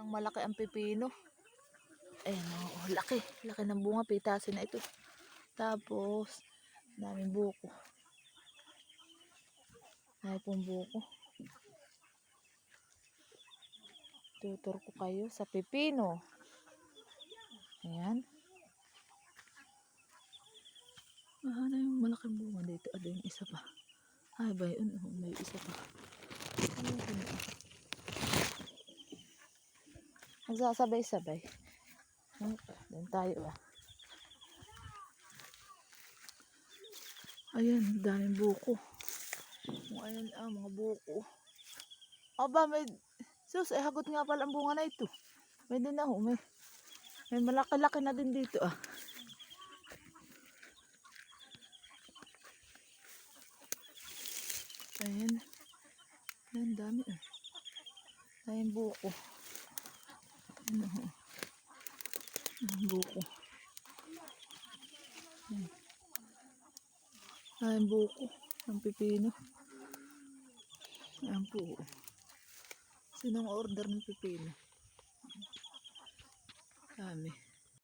malaki ang pipino. Ayan o, laki. Laki ng bunga, pitasin na ito. Tapos, daming buko. Ay pong buko. Tutur ko kayo sa pipino. Ayan. Ano yung malaking bunga dito? Ada yung isa pa. Ay ba yun? May isa pa. Magsasabay-sabay. Doon tayo ah. Ayan, daming buko. Ayan mga buko. Aba, may... Sus, hagot nga pala ang bunga na ito. May din ako, may malaki-laki na din dito ah. Ayan. Ayan, dami ah. Ayan buko. Ayan buko. Ayan buko. Ang pipino. Ayan po. Sinong order ng pipino? Dami.